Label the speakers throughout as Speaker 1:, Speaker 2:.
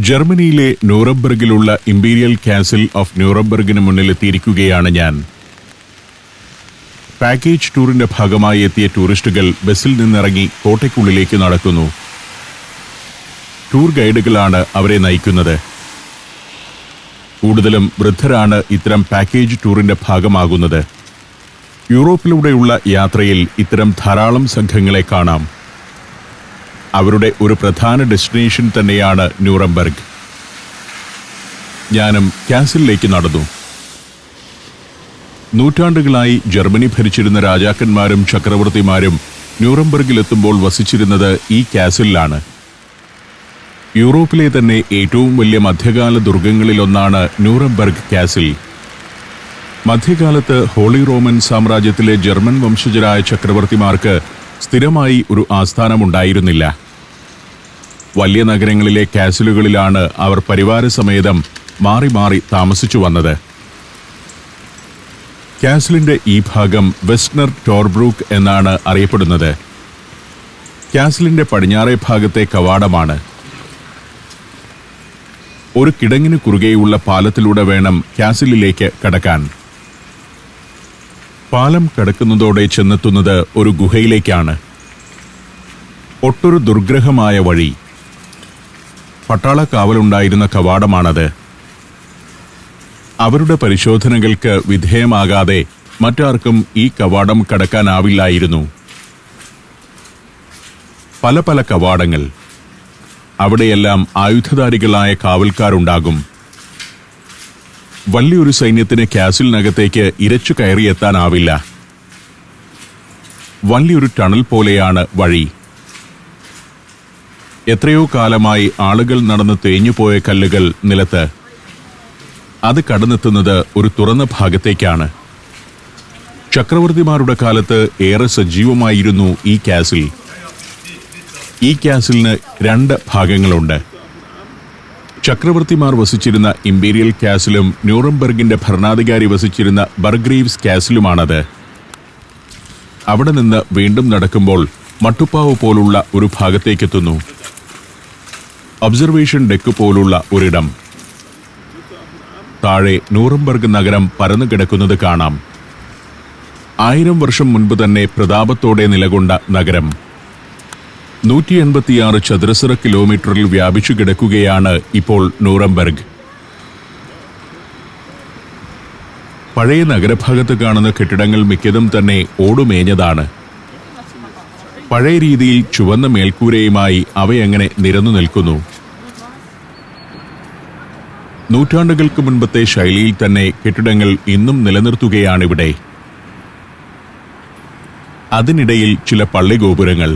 Speaker 1: ജർമ്മനിയിലെ ന്യൂറംബർഗിലുള്ള imperial castle of ന്യൂറംബർഗിന് മുന്നിലെത്തിയിരിക്കുകയാണ് ഞാൻ. Package ടൂറിന്റെ ഭാഗമായി എത്തിയ ടൂറിസ്റ്റുകൾ ബസ്സിൽ നിന്നിറങ്ങി കോട്ടയ്ക്കുള്ളിലേക്ക് നടക്കുന്നു. ടൂർ ഗൈഡുകളാണ് അവരെ നയിക്കുന്നത്. കൂടുതലും വൃദ്ധരാണ് ഇത്തരം പാക്കേജ് ടൂറിന്റെ ഭാഗമാകുന്നത്. യൂറോപ്പിലൂടെയുള്ള യാത്രയിൽ ഇത്തരം ധാരാളം സംഘങ്ങളെ കാണാം. അവരുടെ ഒരു പ്രധാന ഡെസ്റ്റിനേഷൻ തന്നെയാണ് ന്യൂറംബർഗ്. ഞാനും കാസിലേക്ക് നടന്നു. നൂറ്റാണ്ടുകളായി ജർമ്മനി ഭരിച്ചിരുന്ന രാജാക്കന്മാരും ചക്രവർത്തിമാരും ന്യൂറംബർഗിലെത്തുമ്പോൾ വസിച്ചിരുന്നത് ഈ കാസിലാണ്. യൂറോപ്പിലെ തന്നെ ഏറ്റവും വലിയ മധ്യകാല ദുർഗങ്ങളിലൊന്നാണ് ന്യൂറംബർഗ് കാസിൽ. മധ്യകാലത്ത് ഹോളി റോമൻ സാമ്രാജ്യത്തിലെ ജർമ്മൻ വംശജരായ ചക്രവർത്തിമാർക്ക് സ്ഥിരമായി ഒരു ആസ്ഥാനമുണ്ടായിരുന്നില്ല. വലിയ നഗരങ്ങളിലെ കാസിലുകളിലാണ് അവർ പരിവാരസമേതം മാറി മാറി താമസിച്ചു വന്നത്. കാസിലിന്റെ ഈ ഭാഗം വെസ്റ്റ്നർ ടോർബ്രൂക്ക് എന്നാണ് അറിയപ്പെടുന്നത്. കാസിലിന്റെ പടിഞ്ഞാറേ ഭാഗത്തെ കവാടമാണ്. ഒരു കിടങ്ങിന് കുറുകെയുള്ള പാലത്തിലൂടെ വേണം കാസിലിലേക്ക് കടക്കാൻ. പാലം കടക്കുന്നതോടെ ചെന്നെത്തുന്നത് ഒരു ഗുഹയിലേക്കാണ്. ഒട്ടൊരു ദുർഗ്രഹമായ വഴി. പട്ടാള കാവലുണ്ടായിരുന്ന കവാടമാണത്. അവരുടെ പരിശോധനകൾക്ക് വിധേയമാകാതെ മറ്റാർക്കും ഈ കവാടം കടക്കാനാവില്ലായിരുന്നു. പല പല കവാടങ്ങൾ. അവിടെയെല്ലാം ആയുധധാരികളായ കാവൽക്കാരുണ്ടാകും. വലിയൊരു സൈന്യത്തിന് കാസിലിനകത്തേക്ക് ഇരച്ചു കയറിയെത്താനാവില്ല. വലിയൊരു ടണൽ പോലെയാണ് വഴി. എത്രയോ കാലമായി ആളുകൾ നടന്ന് തേഞ്ഞുപോയ കല്ലുകൾ നിലത്ത്. അത് കടന്നെത്തുന്നത് ഒരു തുറന്ന ഭാഗത്തേക്കാണ്. ചക്രവർത്തിമാരുടെ കാലത്ത് ഏറെ സജീവമായിരുന്നു ഈ കാസിൽ. ഈ കാസിലിന് 2 ഭാഗങ്ങളുണ്ട്. ചക്രവർത്തിമാർ വസിച്ചിരുന്ന ഇംപീരിയൽ കാസിലും ന്യൂറംബർഗിന്റെ ഭരണാധികാരി വസിച്ചിരുന്ന ബർഗ്രീവ്സ് കാസിലുമാണത്. അവിടെ നിന്ന് വീണ്ടും നടക്കുമ്പോൾ മട്ടുപ്പാവ് പോലുള്ള ഒരു ഭാഗത്തേക്കെത്തുന്നു. ഒബ്സർവേഷൻ ഡെക്ക് പോലുള്ള ഒരിടം. താഴെ ന്യൂറംബർഗ് നഗരം പരന്നു കിടക്കുന്നത് കാണാം. 1000 വർഷം മുൻപ് തന്നെ പ്രതാപത്തോടെ നിലകൊണ്ട നഗരം 186 ചതുരശ്ര കിലോമീറ്ററിൽ വ്യാപിച്ചു കിടക്കുകയാണ് ഇപ്പോൾ ന്യൂറംബർഗ്. പഴയ നഗരഭാഗത്ത് കാണുന്ന കെട്ടിടങ്ങൾ മിക്കതും തന്നെ ഓടുമേഞ്ഞതാണ്. പഴയ രീതിയിൽ ചുവന്ന മേൽക്കൂരയുമായി അവയെങ്ങനെ നിരന്നു നിൽക്കുന്നു. നൂറ്റാണ്ടുകൾക്ക് മുൻപത്തെ ശൈലിയിൽ തന്നെ കെട്ടിടങ്ങൾ ഇന്നും നിലനിർത്തുകയാണിവിടെ. അതിനിടയിൽ ചില പള്ളിഗോപുരങ്ങൾ.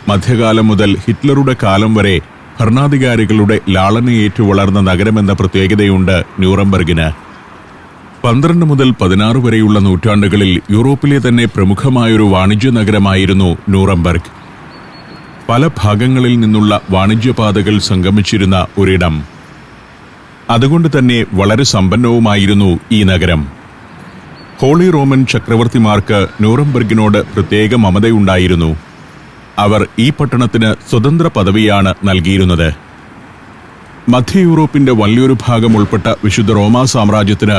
Speaker 1: മധ്യകാലം മുതൽ ഹിറ്റ്ലറുടെ കാലം വരെ ഭരണാധികാരികളുടെ ലാളനയേറ്റു വളർന്ന നഗരമെന്ന പ്രത്യേകതയുണ്ട് ന്യൂറംബർഗിന്. 12 മുതൽ 16 വരെയുള്ള നൂറ്റാണ്ടുകളിൽ യൂറോപ്പിലെ തന്നെ പ്രമുഖമായൊരു വാണിജ്യ നഗരമായിരുന്നു ന്യൂറംബർഗ്. പല ഭാഗങ്ങളിൽ നിന്നുള്ള വാണിജ്യപാതകൾ സംഗമിച്ചിരുന്ന ഒരിടം. അതുകൊണ്ട് തന്നെ വളരെ സമ്പന്നവുമായിരുന്നു ഈ നഗരം. ഹോളി റോമൻ ചക്രവർത്തിമാർക്ക് ന്യൂറംബർഗിനോട് പ്രത്യേക മമതയുണ്ടായിരുന്നു. അവർ ഈ പട്ടണത്തിന് സ്വതന്ത്ര പദവിയാണ് നൽകിയിരുന്നത്. മധ്യ യൂറോപ്പിന്റെ വലിയൊരു ഭാഗം ഉൾപ്പെട്ട വിശുദ്ധ റോമാ സാമ്രാജ്യത്തിന്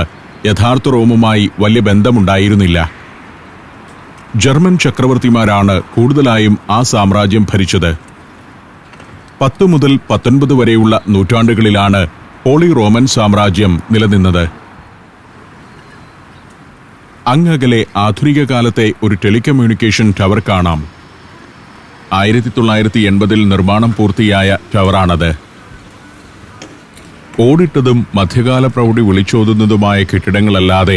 Speaker 1: യഥാർത്ഥ റോമുമായി വലിയ ബന്ധമുണ്ടായിരുന്നില്ല. ജർമ്മൻ ചക്രവർത്തിമാരാണ് കൂടുതലായും ആ സാമ്രാജ്യം ഭരിച്ചത്. 10 മുതൽ 19 വരെയുള്ള നൂറ്റാണ്ടുകളിലാണ് ഹോളി റോമൻ സാമ്രാജ്യം നിലനിന്നത്. അങ്ങകലെ ആധുനിക കാലത്തെ ഒരു ടെലികമ്മ്യൂണിക്കേഷൻ ടവർ കാണാം. 1980 നിർമ്മാണം പൂർത്തിയായ ടവറാണത്. ഓടിട്ടതും മധ്യകാല പ്രൗഢി വിളിച്ചോതുന്നതുമായ കെട്ടിടങ്ങളല്ലാതെ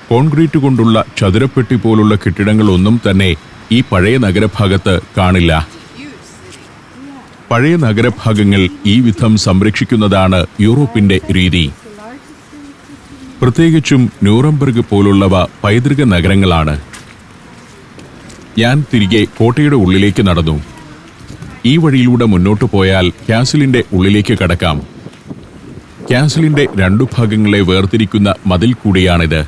Speaker 1: കോൺക്രീറ്റ് കൊണ്ടുള്ള ചതുരപ്പെട്ടി പോലുള്ള കെട്ടിടങ്ങളൊന്നും തന്നെ ഈ പഴയ നഗരഭാഗത്ത് കാണില്ല. പഴയ നഗരഭാഗങ്ങൾ ഈ വിധം സംരക്ഷിക്കുന്നതാണ് യൂറോപ്പിന്റെ രീതി. പ്രത്യേകിച്ചും ന്യൂറംബർഗ് പോലുള്ളവ പൈതൃക നഗരങ്ങളാണ്. ഞാൻ തിരികെ കോട്ടയുടെ ഉള്ളിലേക്ക് നടന്നു. ഈ വഴിയിലൂടെ മുന്നോട്ടു പോയാൽ കാസിലിന്റെ ഉള്ളിലേക്ക് കടക്കാം. കാസിലിന്റെ 2 ഭാഗങ്ങളെ വേർതിരിക്കുന്ന മതിൽ കൂടിയാണിത്.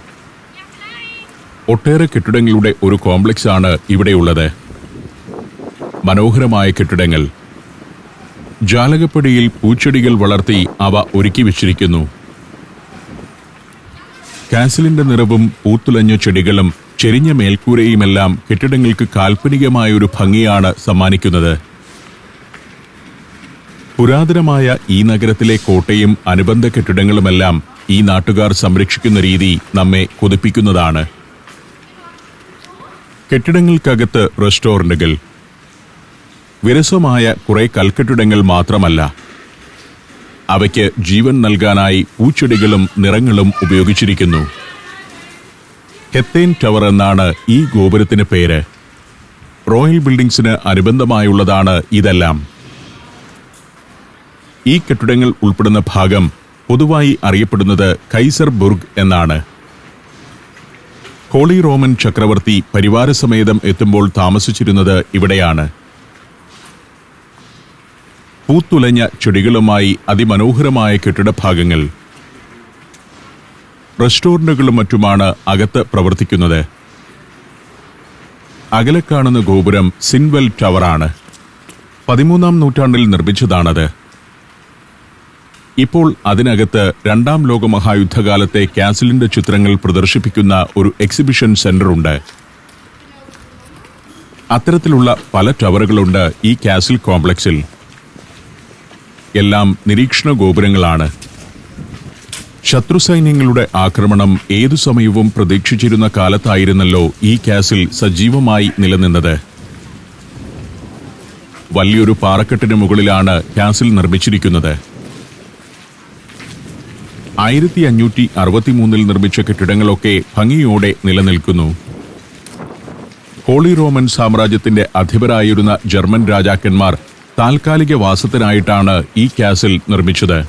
Speaker 1: ഒട്ടേറെ കെട്ടിടങ്ങളുടെ ഒരു കോംപ്ലക്സ് ആണ് ഇവിടെയുള്ളത്. മനോഹരമായ കെട്ടിടങ്ങൾ. ജാലകപ്പടിയിൽ പൂച്ചെടികൾ വളർത്തി അവ ഒരുക്കി വച്ചിരിക്കുന്നു. കാസിലിന്റെ നിറവും പൂത്തുലഞ്ഞ ചെടികളും ചെരിഞ്ഞ മേൽക്കൂരയുമെല്ലാം കെട്ടിടങ്ങൾക്ക് കാൽപ്പനികമായൊരു ഭംഗിയാണ് സമ്മാനിക്കുന്നത്. പുരാതനമായ ഈ നഗരത്തിലെ കോട്ടയും അനുബന്ധ കെട്ടിടങ്ങളുമെല്ലാം ഈ നാട്ടുകാർ സംരക്ഷിക്കുന്ന രീതി നമ്മെ കൊതിപ്പിക്കുന്നതാണ്. കെട്ടിടങ്ങൾക്കകത്ത് റെസ്റ്റോറന്റുകൾ, വിരസമായ കുറെ കൽക്കെട്ടിടങ്ങൾ മാത്രമല്ല, അവയ്ക്ക് ജീവൻ നൽകാനായി പൂച്ചെടികളും നിറങ്ങളും ഉപയോഗിച്ചിരിക്കുന്നു. ഹെത്തേൻ ടവർ എന്നാണ് ഈ ഗോപുരത്തിന് പേര്. റോയൽ ബിൽഡിംഗ്സിന് അനുബന്ധമായുള്ളതാണ് ഇതെല്ലാം. ഈ കെട്ടിടങ്ങൾ ഉൾപ്പെടുന്ന ഭാഗം പൊതുവായി അറിയപ്പെടുന്നത് കൈസർ ബുർഗ് എന്നാണ്. ഹോളി റോമൻ ചക്രവർത്തി പരിവാരസമേതം എത്തുമ്പോൾ താമസിച്ചിരുന്നത് ഇവിടെയാണ്. പൂത്തുലഞ്ഞ ചെടികളുമായി അതിമനോഹരമായ കെട്ടിടഭാഗങ്ങൾ, റെസ്റ്റോറന്റുകളും മറ്റുമാണ് അകത്ത് പ്രവർത്തിക്കുന്നത്. അകലെ കാണുന്ന ഗോപുരം സിൻവെൽ ടവറാണ്. 13-ാം നൂറ്റാണ്ടിൽ നിർമ്മിച്ചതാണത്. ഇപ്പോൾ അതിനകത്ത് രണ്ടാം ലോകമഹായുദ്ധകാലത്തെ കാസിലിന്റെ ചിത്രങ്ങൾ പ്രദർശിപ്പിക്കുന്ന ഒരു എക്സിബിഷൻ സെന്ററുണ്ട്. അത്തരത്തിലുള്ള പല ടവറുകളുണ്ട് ഈ കാസിൽ കോംപ്ലക്സിൽ. എല്ലാം നിരീക്ഷണ ഗോപുരങ്ങളാണ്. ശത്രുസൈന്യങ്ങളുടെ ആക്രമണം ഏതു സമയവും പ്രതീക്ഷിച്ചിരുന്ന കാലത്തായിരുന്നല്ലോ ഈ കാസിൽ സജീവമായി നിലനിന്നത്. വലിയൊരു പാറക്കെട്ടിന് മുകളിലാണ് കാസിൽ നിർമ്മിച്ചിരിക്കുന്നത്. 1563 നിർമ്മിച്ച കെട്ടിടങ്ങളൊക്കെ ഭംഗിയോടെ നിലനിൽക്കുന്നു. ഹോളി റോമൻ സാമ്രാജ്യത്തിന്റെ അധിപരായിരുന്ന ജർമ്മൻ രാജാക്കന്മാർ താൽക്കാലിക വാസത്തിനായിട്ടാണ് ഈ കാസിൽ നിർമ്മിച്ചത്.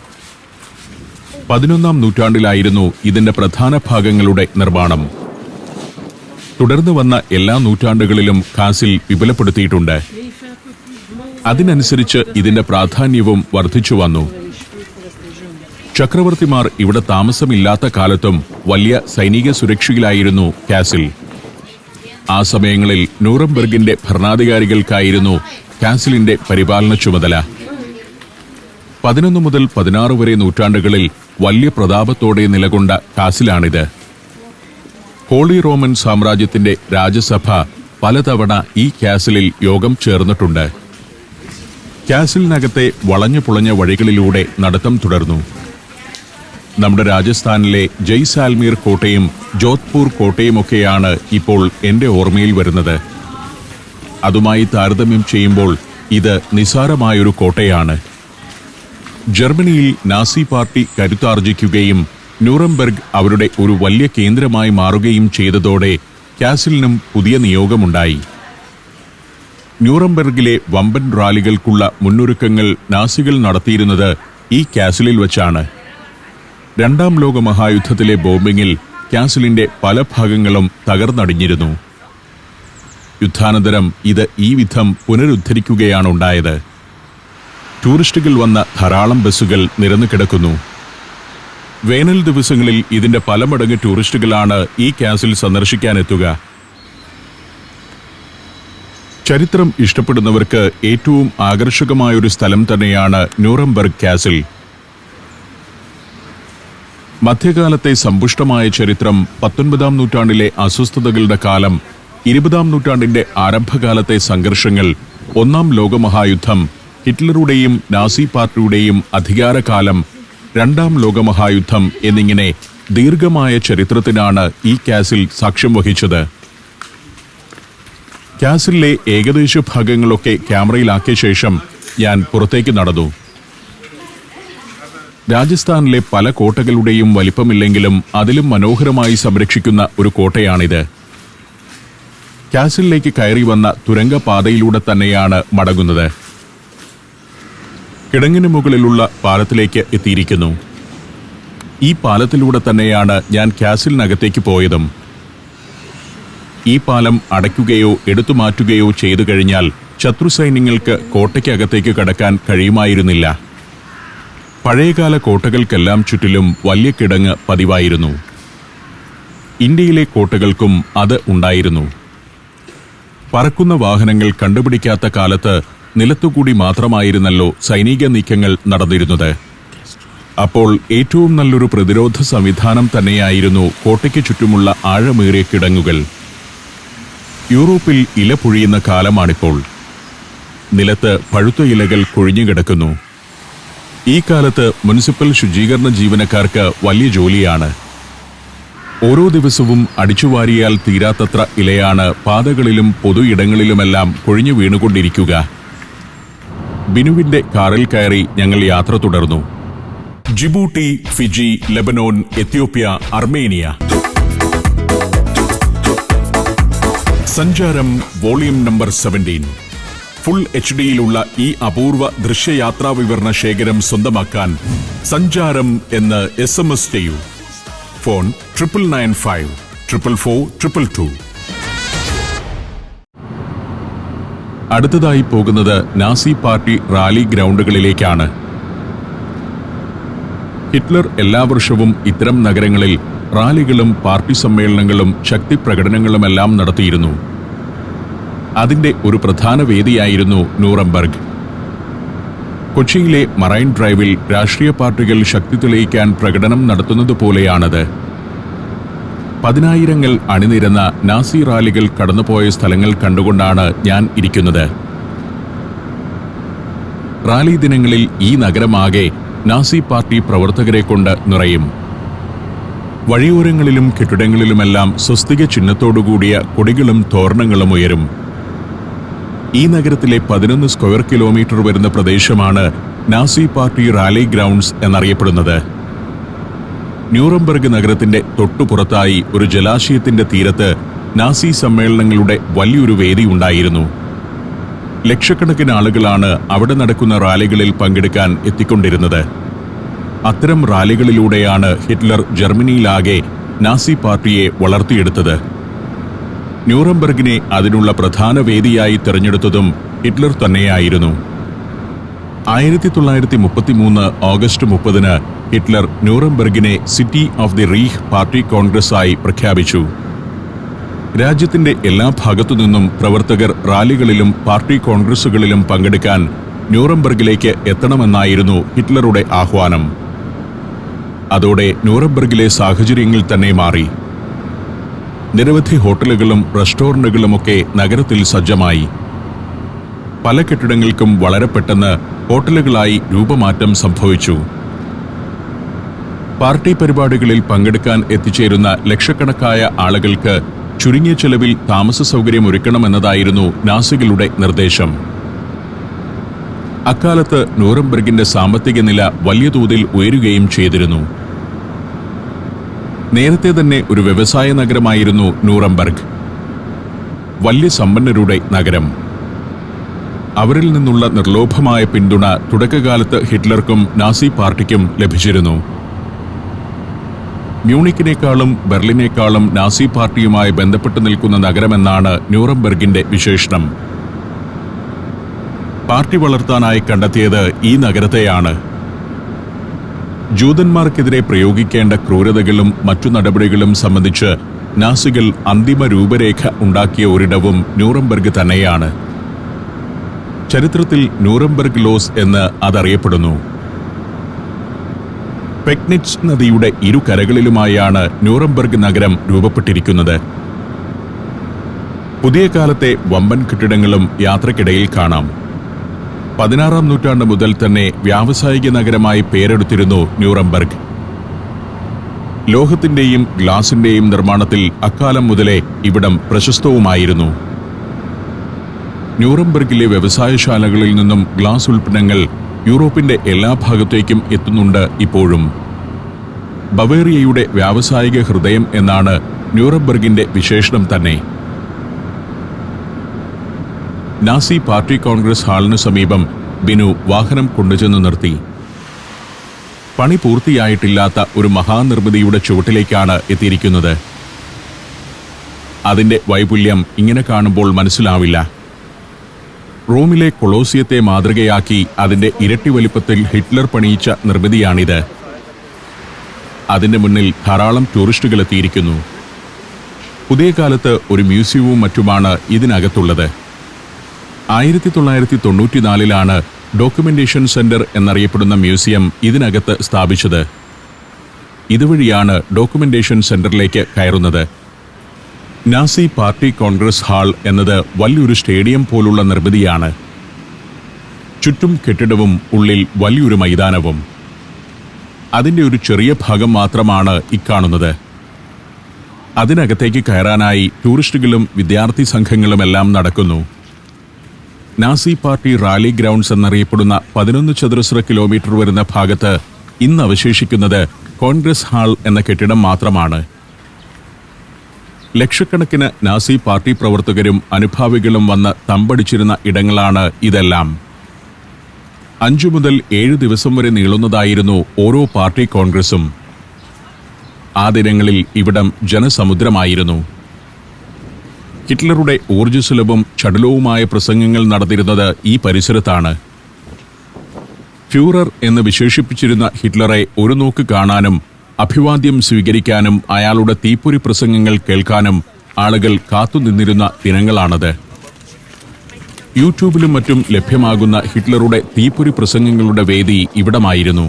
Speaker 1: 11-ാം നൂറ്റാണ്ടിലായിരുന്നു ഇതിന്റെ പ്രധാന ഭാഗങ്ങളുടെ നിർമ്മാണം. തുടർന്ന് വന്ന എല്ലാ നൂറ്റാണ്ടുകളിലും കാസിൽ വിപുലപ്പെടുത്തിയിട്ടുണ്ട്. അതിനനുസരിച്ച് ഇതിന്റെ പ്രാധാന്യവും വർദ്ധിച്ചു വന്നു. ചക്രവർത്തിമാർ ഇവിടെ താമസമില്ലാത്ത കാലത്തും വലിയ സൈനിക സുരക്ഷയിലായിരുന്നു കാസിൽ. ആ സമയങ്ങളിൽ ന്യൂറംബർഗിന്റെ ഭരണാധികാരികൾക്കായിരുന്നു കാസിലിന്റെ പരിപാലന ചുമതല. 11 മുതൽ 16 വരെ നൂറ്റാണ്ടുകളിൽ വലിയ പ്രതാപത്തോടെ നിലകൊണ്ട കാസിലാണിത്. ഹോളി റോമൻ സാമ്രാജ്യത്തിന്റെ രാജസഭ പലതവണ ഈ കാസിലിൽ യോഗം ചേർന്നിട്ടുണ്ട്. കാസിലിനകത്തെ വളഞ്ഞു പുളഞ്ഞ വഴികളിലൂടെ നടത്തം തുടർന്നു. നമ്മുടെ രാജസ്ഥാനിലെ ജയ്സാൽമീർ കോട്ടയും ജോധ്പൂർ കോട്ടയുമൊക്കെയാണ് ഇപ്പോൾ എന്റെ ഓർമ്മയിൽ വരുന്നത്. അതുമായി താരതമ്യം ചെയ്യുമ്പോൾ ഇത് നിസ്സാരമായൊരു കോട്ടയാണ്. ജർമ്മനിയിൽ നാസി പാർട്ടി കരുത്താർജിക്കുകയും ന്യൂറംബർഗ് അവരുടെ ഒരു വലിയ കേന്ദ്രമായി മാറുകയും ചെയ്തതോടെ കാസിലിനും പുതിയ നിയോഗമുണ്ടായി. ന്യൂറംബർഗിലെ വമ്പൻ റാലികൾക്കുള്ള മുന്നൊരുക്കങ്ങൾ നാസികൾ നടത്തിയിരുന്നത് ഈ കാസിലിൽ വച്ചാണ്. രണ്ടാം ലോക മഹായുദ്ധത്തിലെ ബോംബിങ്ങിൽ കാസിലിന്റെ പല ഭാഗങ്ങളും തകർന്നടിഞ്ഞിരുന്നു. യുദ്ധാനന്തരം ഇത് ഈ വിധം പുനരുദ്ധരിക്കുകയാണുണ്ടായത്. ടൂറിസ്റ്റുകൾ വന്ന ധാരാളം ബസ്സുകൾ നിരന്നു കിടക്കുന്നു. വേനൽ ദിവസങ്ങളിൽ ഇതിന്റെ പല മടങ്ങ് ടൂറിസ്റ്റുകളാണ് ഈ കാസിൽ സന്ദർശിക്കാനെത്തുക. ചരിത്രം ഇഷ്ടപ്പെടുന്നവർക്ക് ഏറ്റവും ആകർഷകമായൊരു സ്ഥലം തന്നെയാണ് ന്യൂറംബർഗ് കാസിൽ. മധ്യകാലത്തെ സമ്പുഷ്ടമായ ചരിത്രം, 19-ാം നൂറ്റാണ്ടിലെ അസ്വസ്ഥതകളുടെ കാലം, 20-ാം നൂറ്റാണ്ടിന്റെ ആരംഭകാലത്തെ സംഘർഷങ്ങൾ, 1-ാം ലോകമഹായുദ്ധം, ഹിറ്റ്ലറുടെയും നാസി പാർട്ടിയുടെയും അധികാരകാലം, 2-ാം ലോകമഹായുദ്ധം എന്നിങ്ങനെ ദീർഘമായ ചരിത്രത്തിനാണ് ഈ കാസിൽ സാക്ഷ്യം വഹിച്ചത്. കാസിലെ ഏകദേശ ഭാഗങ്ങളൊക്കെ ക്യാമറയിലാക്കിയ ശേഷം ഞാൻ പുറത്തേക്ക് നടന്നു. രാജസ്ഥാനിലെ പല കോട്ടകളുടെയും വലിപ്പമില്ലെങ്കിലും അതിലും മനോഹരമായി സംരക്ഷിക്കുന്ന ഒരു കോട്ടയാണിത്. കാസിലേക്ക് കയറി വന്ന തുരങ്കപാതയിലൂടെ തന്നെയാണ് മടങ്ങുന്നത്. കിടങ്ങിന് മുകളിലുള്ള പാലത്തിലേക്ക് എത്തിയിരിക്കുന്നു. ഈ പാലത്തിലൂടെ തന്നെയാണ് ഞാൻ കാസിലിനകത്തേക്ക് പോയതും. ഈ പാലം അടയ്ക്കുകയോ എടുത്തുമാറ്റുകയോ ചെയ്തു കഴിഞ്ഞാൽ ശത്രുസൈന്യങ്ങൾക്ക് കോട്ടയ്ക്കകത്തേക്ക് കടക്കാൻ കഴിയുമായിരുന്നില്ല. പഴയകാല കോട്ടകൾക്കെല്ലാം ചുറ്റിലും വലിയ കിടങ്ങ് പതിവായിരുന്നു. ഇന്ത്യയിലെ കോട്ടകൾക്കും അത് ഉണ്ടായിരുന്നു. പറക്കുന്ന വാഹനങ്ങൾ കണ്ടുപിടിക്കാത്ത കാലത്ത് നിലത്തുകൂടി മാത്രമായിരുന്നല്ലോ സൈനിക നീക്കങ്ങൾ നടന്നിരുന്നത്. അപ്പോൾ ഏറ്റവും നല്ലൊരു പ്രതിരോധ സംവിധാനം തന്നെയായിരുന്നു കോട്ടയ്ക്ക് ചുറ്റുമുള്ള ആഴമേറിയ കിടങ്ങുകൾ. യൂറോപ്പിൽ ഇല പൊഴിയുന്ന കാലമാണിപ്പോൾ. നിലത്ത് പഴുത്ത ഇലകൾ കൊഴിഞ്ഞുകിടക്കുന്നു. ഈ കാലത്ത് മുനിസിപ്പൽ ശുചീകരണ ജീവനക്കാർക്ക് വലിയ ജോലിയാണ്. ഓരോ ദിവസവും അടിച്ചുവാരിയാൽ തീരാത്തത്ര ഇലയാണ് പാതകളിലും പൊതു ഇടങ്ങളിലുമെല്ലാം കൊഴിഞ്ഞു വീണുകൊണ്ടിരിക്കുക. ബിനുവിന്റെ കാറിൽ കയറി ഞങ്ങൾ യാത്ര തുടർന്നു. Djibouti, Fiji, Lebanon, Ethiopia, Armenia. സഞ്ചാരം വോളിയം നമ്പർ 17. ഫുൾ HD-യിലുള്ള ഈ അപൂർവ ദൃശ്യയാത്രാ വിവരണ ശേഖരം സ്വന്തമാക്കാൻ സഞ്ചാരം എന്ന് SMS ചെയ്യൂ. ഫോൺ 9995 444 222. അടുത്തതായി പോകുന്നത് നാസി പാർട്ടി റാലി ഗ്രൗണ്ടുകളിലേക്കാണ്. ഹിറ്റ്ലർ എല്ലാ വർഷവും ഇത്തരം നഗരങ്ങളിൽ റാലികളും പാർട്ടി സമ്മേളനങ്ങളും ശക്തി പ്രകടനങ്ങളുമെല്ലാം നടത്തിയിരുന്നു. അതിന്റെ ഒരു പ്രധാന വേദിയായിരുന്നു ന്യൂറംബർഗ്. കൊച്ചിയിലെ മറൈൻ ഡ്രൈവിൽ രാഷ്ട്രീയ പാർട്ടികൾ ശക്തി തെളിയിക്കാൻ പ്രകടനം നടത്തുന്നത് പോലെയാണത്. പതിനായിരങ്ങൾ അണിനിരന്ന നാസി റാലികൾ കടന്നുപോയ സ്ഥലങ്ങൾ കണ്ടുകൊണ്ടാണ് ഞാൻ ഇരിക്കുന്നത്. റാലി ദിനങ്ങളിൽ ഈ നഗരമാകെ നാസി പാർട്ടി പ്രവർത്തകരെ കൊണ്ട് നിറയും. വഴിയോരങ്ങളിലും കെട്ടിടങ്ങളിലുമെല്ലാം സ്വസ്തിക ചിഹ്നത്തോടുകൂടിയ കൊടികളും തോരണങ്ങളും ഉയരും. ഈ നഗരത്തിലെ 11 സ്ക്വയർ കിലോമീറ്റർ വരുന്ന പ്രദേശമാണ് നാസി പാർട്ടി റാലി ഗ്രൗണ്ട്സ് എന്നറിയപ്പെടുന്നത്. ന്യൂറംബർഗ് നഗരത്തിന്റെ തൊട്ടുപുറത്തായി ഒരു ജലാശയത്തിന്റെ തീരത്ത് നാസി സമ്മേളനങ്ങളുടെ വലിയൊരു വേദി ഉണ്ടായിരുന്നു. ലക്ഷക്കണക്കിന് ആളുകളാണ് അവിടെ നടക്കുന്ന റാലികളിൽ പങ്കെടുക്കാൻ എത്തിക്കൊണ്ടിരുന്നത്. അത്തരം റാലികളിലൂടെയാണ് ഹിറ്റ്ലർ ജർമ്മനിയിലാകെ നാസി പാർട്ടിയെ വളർത്തിയെടുത്തത്. ന്യൂറംബർഗിനെ അതിനുള്ള പ്രധാന വേദിയായി തിരഞ്ഞെടുത്തതും ഹിറ്റ്ലർ തന്നെയായിരുന്നു. 1933 ഓഗസ്റ്റ് 30 ഹിറ്റ്ലർ ന്യൂറംബർഗിനെ city of the Reich party congress ആയി പ്രഖ്യാപിച്ചു. രാജ്യത്തിന്റെ എല്ലാ ഭാഗത്തുനിന്നും പ്രവർത്തകർ റാലികളിലും പാർട്ടി കോൺഗ്രസുകളിലും പങ്കെടുക്കാൻ ന്യൂറംബർഗിലേക്ക് എത്തണമെന്നായിരുന്നു ഹിറ്റ്ലറുടെ ആഹ്വാനം. അതോടെ ന്യൂറംബർഗിലെ സാഹചര്യങ്ങൾ തന്നെ മാറി. നിരവധി ഹോട്ടലുകളും റെസ്റ്റോറന്റുകളുമൊക്കെ നഗരത്തിൽ സജ്ജമായി. പല കെട്ടിടങ്ങൾക്കും വളരെ പെട്ടെന്ന് ഹോട്ടലുകളായി രൂപമാറ്റം സംഭവിച്ചു. പാർട്ടി പരിപാടികളിൽ പങ്കെടുക്കാൻ എത്തിച്ചേരുന്ന ലക്ഷക്കണക്കായ ആളുകൾക്ക് ചുരുങ്ങിയ ചെലവിൽ താമസ സൗകര്യം ഒരുക്കണമെന്നതായിരുന്നു നാസികളുടെ നിർദ്ദേശം. അക്കാലത്ത് ന്യൂറംബർഗിന്റെ സാമ്പത്തിക നില വലിയ തോതിൽ ഉയരുകയും ചെയ്തിരുന്നു. നേരത്തെ തന്നെ ഒരു വ്യവസായ നഗരമായിരുന്നു ന്യൂറംബർഗ്. വലിയ സമ്പന്നരുടെ നഗരം. അവരിൽ നിന്നുള്ള നിർലോഭമായ പിന്തുണ തുടക്കകാലത്ത് ഹിറ്റ്ലർക്കും നാസി പാർട്ടിക്കും ലഭിച്ചിരുന്നു. മ്യൂണിക്കിനേക്കാളും ബെർലിനേക്കാളും നാസി പാർട്ടിയുമായി ബന്ധപ്പെട്ട് നിൽക്കുന്ന നഗരമെന്നാണ് ന്യൂറംബർഗിന്റെ വിശേഷണം. പാർട്ടി വളർത്താനായി കണ്ടെത്തിയത് ഈ നഗരത്തെയാണ്. ജൂതന്മാർക്കെതിരെ പ്രയോഗിക്കേണ്ട ക്രൂരതകളും മറ്റു നടപടികളും സംബന്ധിച്ച് നാസികൾ അന്തിമ രൂപരേഖ ഉണ്ടാക്കിയ ഒരിടവും ന്യൂറംബർഗ് തന്നെയാണ്. ചരിത്രത്തിൽ ന്യൂറംബർഗ് ലോസ് എന്ന് അതറിയപ്പെടുന്നു. പെഗ്നിറ്റ്സ് നദിയുടെ ഇരു കരകളിലുമായാണ് ന്യൂറംബർഗ് നഗരം രൂപപ്പെട്ടിരിക്കുന്നത്. പുതിയ കാലത്തെ വമ്പൻ കെട്ടിടങ്ങളും യാത്രക്കിടയിൽ കാണാം. 16-ാം നൂറ്റാണ്ട് മുതൽ തന്നെ വ്യാവസായിക നഗരമായി പേരെടുത്തിരുന്നു ന്യൂറംബർഗ്. ലോഹത്തിന്റെയും ഗ്ലാസിന്റെയും നിർമ്മാണത്തിൽ അക്കാലം മുതലേ ഇവിടം പ്രശസ്തവുമായിരുന്നു. ന്യൂറംബർഗിലെ വ്യവസായശാലകളിൽ നിന്നും ഗ്ലാസ് ഉൽപ്പന്നങ്ങൾ യൂറോപ്പിന്റെ എല്ലാ ഭാഗത്തേക്കും എത്തുന്നുണ്ട് ഇപ്പോഴും. ബവേറിയയുടെ വ്യാവസായിക ഹൃദയം എന്നാണ് ന്യൂറംബർഗിന്റെ വിശേഷണം തന്നെ. നാസി പാർട്ടി കോൺഗ്രസ് ഹാളിനു സമീപം ബിനു വാഹനം കൊണ്ടുചെന്ന് നിർത്തി. പണി പൂർത്തിയായിട്ടില്ലാത്ത ഒരു മഹാനിർമ്മിതിയുടെ ചുവട്ടിലേക്കാണ് എത്തിയിരിക്കുന്നത്. അതിന്റെ വൈപുല്യം ഇങ്ങനെ കാണുമ്പോൾ മനസ്സിലാവില്ല. റോമിലെ കൊളോസിയത്തെ മാതൃകയാക്കി അതിന്റെ ഇരട്ടി വലിപ്പത്തിൽ ഹിറ്റ്ലർ പണിയിച്ച നിർമ്മിതിയാണിത്. അതിന്റെ മുന്നിൽ ധാരാളം ടൂറിസ്റ്റുകൾ എത്തിയിരിക്കുന്നു. പുതിയ കാലത്ത് ഒരു മ്യൂസിയവും മറ്റുമാണ് ഇതിനകത്തുള്ളത്. 1994 ഡോക്യുമെന്റേഷൻ സെന്റർ എന്നറിയപ്പെടുന്ന മ്യൂസിയം ഇതിനകത്ത് സ്ഥാപിച്ചത്. ഇതുവഴിയാണ് ഡോക്യുമെന്റേഷൻ സെന്ററിലേക്ക് കയറുന്നത്. നാസി പാർട്ടി കോൺഗ്രസ് ഹാൾ എന്നത് വലിയൊരു സ്റ്റേഡിയം പോലുള്ള നിർമ്മിതിയാണ്. ചുറ്റും കെട്ടിടവും ഉള്ളിൽ വലിയൊരു മൈതാനവും. അതിൻ്റെ ഒരു ചെറിയ ഭാഗം മാത്രമാണ് ഇക്കാണുന്നത്. അതിനകത്തേക്ക് കയറാനായി ടൂറിസ്റ്റുകളും വിദ്യാർത്ഥി സംഘങ്ങളുമെല്ലാം നടക്കുന്നു. നാസി പാർട്ടി റാലി ഗ്രൗണ്ട്സ് എന്നറിയപ്പെടുന്ന 11 ചതുരശ്ര കിലോമീറ്റർ വരുന്ന ഭാഗത്ത് ഇന്ന് അവശേഷിക്കുന്നത് കോൺഗ്രസ് ഹാൾ എന്ന കെട്ടിടം മാത്രമാണ്. ലക്ഷക്കണക്കിന് നാസി പാർട്ടി പ്രവർത്തകരും അനുഭാവികളും വന്ന് തമ്പടിച്ചിരുന്ന ഇടങ്ങളാണ് ഇതെല്ലാം. 5 മുതൽ 7 ദിവസം വരെ നീളുന്നതായിരുന്നു ഓരോ പാർട്ടി കോൺഗ്രസും. ആ ദിനങ്ങളിൽ ഇവിടം ജനസമുദ്രമായിരുന്നു. ഹിറ്റ്ലറുടെ ഊർജ്ജസ്വലവും ചടുലവുമായ പ്രസംഗങ്ങൾ നടന്നിരുന്നത് ഈ പരിസരത്താണ്. ഫ്യൂറർ എന്ന് വിശേഷിപ്പിച്ചിരുന്ന ഹിറ്റ്ലറെ ഒരു നോക്ക് കാണാനും അഭിവാദ്യം സ്വീകരിക്കാനും അയാളുടെ തീപ്പൊരി പ്രസംഗങ്ങൾ കേൾക്കാനും ആളുകൾ കാത്തുനിന്നിരുന്ന ദിനങ്ങളാണത്. യൂട്യൂബിലും മറ്റും ലഭ്യമാകുന്ന ഹിറ്റ്ലറുടെ തീപ്പൊരി പ്രസംഗങ്ങളുടെ വേദി ഇവിടമായിരുന്നു.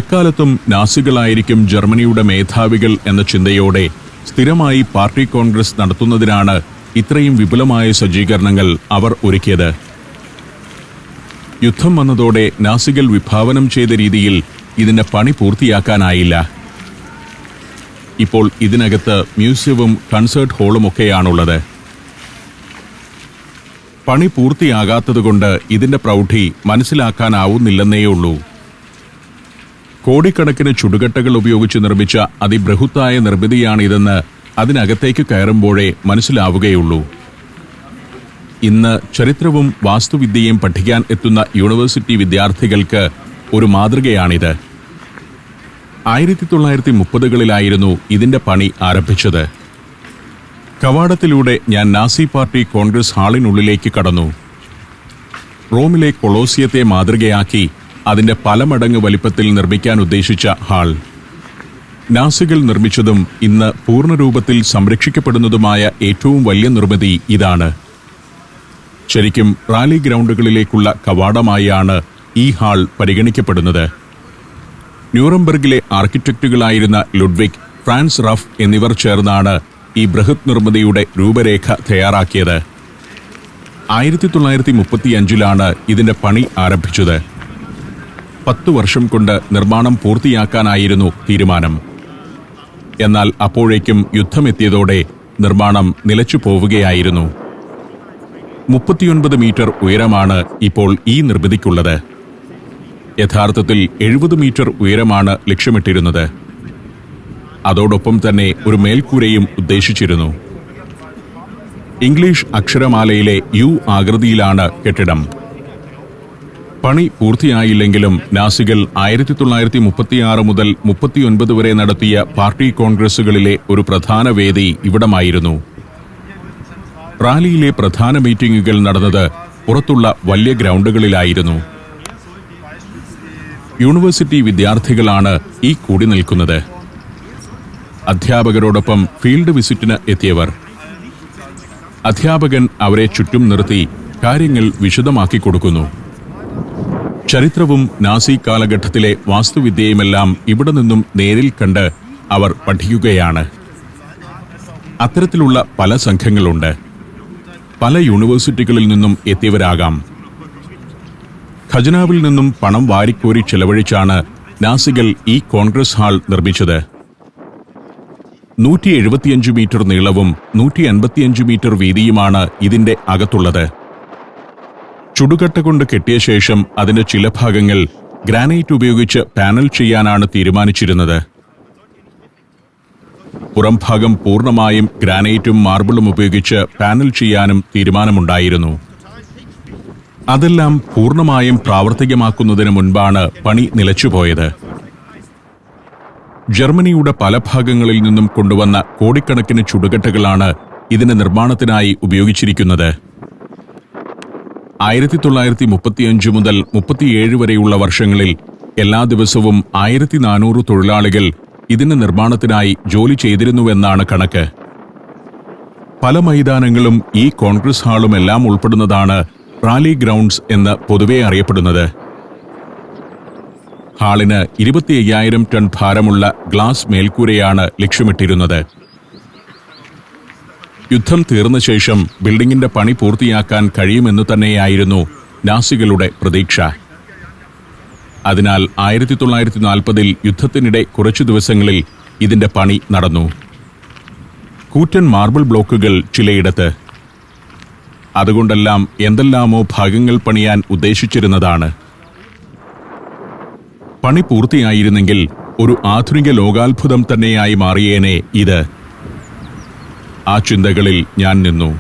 Speaker 1: എക്കാലത്തും നാസികളായിരിക്കും ജർമ്മനിയുടെ മേധാവികൾ എന്ന ചിന്തയോടെ സ്ഥിരമായി പാർട്ടി കോൺഗ്രസ് നടത്തുന്നതിനാണ് ഇത്രയും വിപുലമായ സജ്ജീകരണങ്ങൾ അവർ ഒരുക്കിയത്. യുദ്ധം വന്നതോടെ നാസികൾ വിഭാവനം ചെയ്ത രീതിയിൽ ഇതിന്റെ പണി പൂർത്തിയാക്കാനായില്ല. ഇപ്പോൾ ഇതിനകത്ത് മ്യൂസിയവും കൺസേർട്ട് ഹാളുമൊക്കെയാണുള്ളത്. പണി പൂർത്തിയാകാത്തതുകൊണ്ട് ഇതിന്റെ പ്രൗഢി മനസ്സിലാക്കാനാവുന്നില്ലെന്നേയുള്ളൂ. കോടിക്കണക്കിന് ചുടുകട്ടകൾ ഉപയോഗിച്ച് നിർമ്മിച്ച അതിബൃഹത്തായ നിർമ്മിതിയാണിതെന്ന് അതിനകത്തേക്ക് കയറുമ്പോഴേ മനസ്സിലാവുകയുള്ളൂ. ഇന്ന് ചരിത്രവും വാസ്തുവിദ്യയും പഠിക്കാൻ എത്തുന്ന യൂണിവേഴ്സിറ്റി വിദ്യാർത്ഥികൾക്ക് ഒരു മാതൃകയാണിത്. 1930കളിലായിരുന്നു ഇതിന്റെ പണി ആരംഭിച്ചത്. കവാടത്തിലൂടെ ഞാൻ നാസി പാർട്ടി കോൺഗ്രസ് ഹാളിനുള്ളിലേക്ക് കടന്നു. റോമിലെ കൊളോസിയത്തെ മാതൃകയാക്കി അതിന്റെ പല മടങ്ങ് വലിപ്പത്തിൽ നിർമ്മിക്കാൻ ഉദ്ദേശിച്ച ഹാൾ. നാസികൾ നിർമ്മിച്ചതും ഇന്ന് പൂർണ്ണരൂപത്തിൽ സംരക്ഷിക്കപ്പെടുന്നതുമായ ഏറ്റവും വലിയ നിർമ്മിതി ഇതാണ്. ശരിക്കും റാലി ഗ്രൗണ്ടുകളിലേക്കുള്ള കവാടമായാണ് ഈ ഹാൾ പരിഗണിക്കപ്പെടുന്നത്. ന്യൂറംബർഗിലെ ആർക്കിടെക്റ്റുകളായിരുന്ന ലുഡ്വിഗ്, ഫ്രാൻസ് റഫ് എന്നിവർ ചേർന്നാണ് ഈ ബൃഹത് നിർമ്മിതിയുടെ രൂപരേഖ തയ്യാറാക്കിയത്. 1935 ഇതിന്റെ പണി ആരംഭിച്ചത്. 10 വർഷം കൊണ്ട് നിർമ്മാണം പൂർത്തിയാക്കാനായിരുന്നു തീരുമാനം. എന്നാൽ അപ്പോഴേക്കും യുദ്ധമെത്തിയതോടെ നിർമ്മാണം നിലച്ചു പോവുകയായിരുന്നു. 39 മീറ്റർ ഉയരമാണ് ഇപ്പോൾ ഈ നിർമ്മിതിക്കുള്ളത്. യഥാർത്ഥത്തിൽ 70 മീറ്റർ ഉയരമാണ് ലക്ഷ്യമിട്ടിരുന്നത്. അതോടൊപ്പം തന്നെ ഒരു മേൽക്കൂരയും ഉദ്ദേശിച്ചിരുന്നു. ഇംഗ്ലീഷ് അക്ഷരമാലയിലെ യു ആകൃതിയിലാണ് കെട്ടിടം. പണി പൂർത്തിയായില്ലെങ്കിലും നാസികൾ 1936 മുതൽ 39 വരെ നടത്തിയ പാർട്ടി കോൺഗ്രസുകളിലെ ഒരു പ്രധാന വേദി ഇവിടമായിരുന്നു. റാലിയിലെ പ്രധാന മീറ്റിംഗുകൾ നടന്നത് പുറത്തുള്ള വലിയ ഗ്രൗണ്ടുകളിലായിരുന്നു. യൂണിവേഴ്സിറ്റി വിദ്യാർത്ഥികളാണ് ഈ കൂടി നിൽക്കുന്നത്. അധ്യാപകരോടൊപ്പം ഫീൽഡ് വിസിറ്റിന് എത്തിയവർ. അധ്യാപകൻ അവരെ ചുറ്റും നിർത്തി കാര്യങ്ങൾ വിശദമാക്കി കൊടുക്കുന്നു. ചരിത്രവും നാസി കാലഘട്ടത്തിലെ വാസ്തുവിദ്യയുമെല്ലാം ഇവിടെ നിന്നും നേരിൽ കണ്ട് അവർ പഠിക്കുകയാണ്. അത്തരത്തിലുള്ള പല സംഘങ്ങളുണ്ട്. പല യൂണിവേഴ്സിറ്റികളിൽ നിന്നും എത്തിയവരാകാം. ഖജനാവിൽ നിന്നും പണം വാരിക്കോരി ചെലവഴിച്ചാണ് നാസികൾ ഈ കോൺഗ്രസ് ഹാൾ നിർമ്മിച്ചത്. 175 മീറ്റർ നീളവും 155 മീറ്റർ വീതിയുമാണ് ഇതിന്റെ അകത്തുള്ളത്. ചുടുകട്ട കൊണ്ട് കെട്ടിയ ശേഷം അതിന്റെ ചില ഭാഗങ്ങൾ ഗ്രാനൈറ്റ് ഉപയോഗിച്ച് പാനൽ ചെയ്യാനാണ് തീരുമാനിച്ചിരുന്നത്. പുറംഭാഗം പൂർണ്ണമായും ഗ്രാനൈറ്റും മാർബിളും ഉപയോഗിച്ച് പാനൽ ചെയ്യാനും തീരുമാനമുണ്ടായിരുന്നു. അതെല്ലാം പൂർണ്ണമായും പ്രാവർത്തികമാക്കുന്നതിന് മുൻപാണ് പണി നിലച്ചുപോയത്. ജർമ്മനിയുടെ പല ഭാഗങ്ങളിൽ നിന്നും കൊണ്ടുവന്ന കോടിക്കണക്കിന് ചുടുകട്ടകളാണ് ഇതിന്റെ നിർമ്മാണത്തിനായി ഉപയോഗിച്ചിരിക്കുന്നത്. 1935 മുതൽ 37 വരെയുള്ള വർഷങ്ങളിൽ എല്ലാ ദിവസവും 1400 തൊഴിലാളികൾ ഇതിന്റെ നിർമ്മാണത്തിനായി ജോലി ചെയ്തിരുന്നുവെന്നാണ് കണക്ക്. പല മൈതാനങ്ങളും ഈ കോൺഗ്രസ് ഹാളും എല്ലാം ഉൾപ്പെടുന്നതാണ് റാലി ഗ്രൗണ്ട്സ് എന്ന് പൊതുവെ അറിയപ്പെടുന്നത്. ഹാളിന് 25,000 ടൺ ഭാരമുള്ള ഗ്ലാസ് മേൽക്കൂരയാണ് ലക്ഷ്യമിട്ടിരുന്നത്. യുദ്ധം തീർന്ന ശേഷം ബിൽഡിംഗിന്റെ പണി പൂർത്തിയാക്കാൻ കഴിയുമെന്ന് തന്നെയായിരുന്നു നാസികളുടെ പ്രതീക്ഷ. അതിനാൽ 1940-ൽ യുദ്ധത്തിനിടെ കുറച്ചു ദിവസങ്ങളിൽ ഇതിന്റെ പണി നടന്നു. കൂറ്റൻ മാർബിൾ ബ്ലോക്കുകൾ ചിലയിടത്ത്. അതുകൊണ്ടെല്ലാം എന്തെല്ലാമോ ഭാഗങ്ങൾ പണിയാൻ ഉദ്ദേശിച്ചിരുന്നതാണ്. പണി പൂർത്തിയായിരുന്നെങ്കിൽ ഒരു ആധുനിക ലോകാത്ഭുതം തന്നെയായി മാറിയേനെ ഇത്. ആ ചിന്തകളിൽ ഞാൻ നിന്നു.